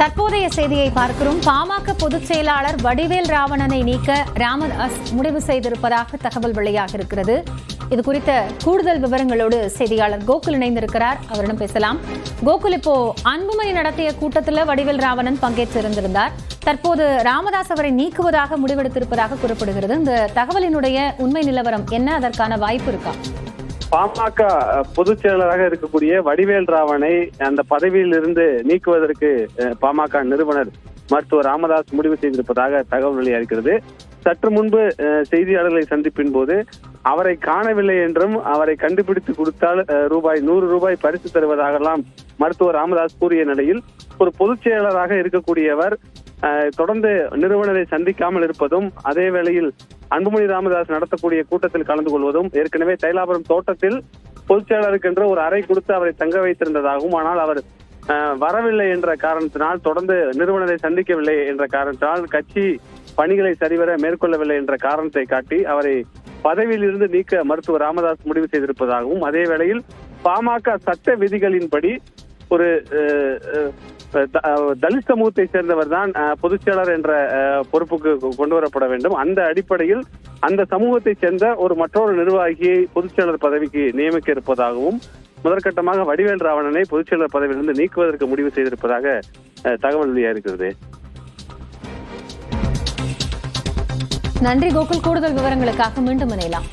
தற்போதைய செய்தியை பார்க்கிறோம். பாமக பொதுச் செயலாளர் வடிவேல் ராவணனை நீக்க ராமதாஸ் முடிவு செய்திருப்பதாக தகவல் வெளியாக இருக்கிறது. இது குறித்த கூடுதல் விவரங்களோடு செய்தியாளர் கோகுல் இணைந்திருக்கிறார். அவரிடம் பேசலாம். கோகுல், இப்போ அன்புமணி நடத்திய கூட்டத்தில் வடிவேல் ராவணன் பங்கேற்றிருந்திருந்தார். தற்போது ராமதாஸ் அவரை நீக்குவதாக முடிவெடுத்திருப்பதாக கூறப்படுகிறது. இந்த தகவலினுடைய உண்மை நிலவரம் என்ன? அதற்கான வாய்ப்பு இருக்கா? பாமக பொதுச் செயலராக இருக்கக்கூடிய வடிவேல் ராவனை அந்த பதவியில் இருந்து நீக்குவதற்கு பாமக நிறுவனர் மருத்துவர் ராமதாஸ் முடிவு செய்திருப்பதாக தகவல் வெளியாகிறது. சற்று முன்பு செய்தியாளர்களை சந்திப்பின் போது அவரை காணவில்லை என்றும் அவரை கண்டுபிடித்து கொடுத்தால் ₹100 பரிசு தருவதாகலாம் மருத்துவர் ராமதாஸ் கூறிய நிலையில் ஒரு பொதுச் செயலராக இருக்கக்கூடியவர் தொடர்ந்து நிறுவனரை சந்திக்காமல் இருப்பதும், அதே வேளையில் அன்புமணி ராமதாஸ் நடத்தக்கூடிய கூட்டத்தில் கலந்து கொள்வதும், ஏற்கனவே தைலாபுரம் தோட்டத்தில் பொதுச் செயலருக்கு என்று ஒரு அறை கொடுத்து அவரை தங்க வைத்திருந்ததாகவும், ஆனால் அவர் வரவில்லை என்ற காரணத்தினால், தொடர்ந்து நிறுவனரை சந்திக்கவில்லை என்ற காரணத்தினால், கட்சி பணிகளை சரிவர மேற்கொள்ளவில்லை என்ற காரணத்தை காட்டி அவரை பதவியில் இருந்து நீக்க மருத்துவர் ராமதாஸ் முடிவு செய்திருப்பதாகவும், அதே வேளையில் பாமக சட்ட விதிகளின்படி ஒரு தலித் சமூகத்தை சேர்ந்தவர் தான் பொதுச் செயலர் என்ற பொறுப்புக்கு கொண்டு வரப்பட வேண்டும். அந்த அடிப்படையில் அந்த சமூகத்தை சேர்ந்த மற்றொரு நிர்வாகியை பொதுச் செயலர் பதவிக்கு நியமிக்க இருப்பதாகவும், முதற்கட்டமாக வடிவேல் ராவணனை பொதுச் செயலர் பதவியிலிருந்து நீக்குவதற்கு முடிவு செய்திருப்பதாக தகவல் வெளியாகிறது. நன்றி கோகுல். கூடுதல் விவரங்களுக்காக மீண்டும் இணையலாம்.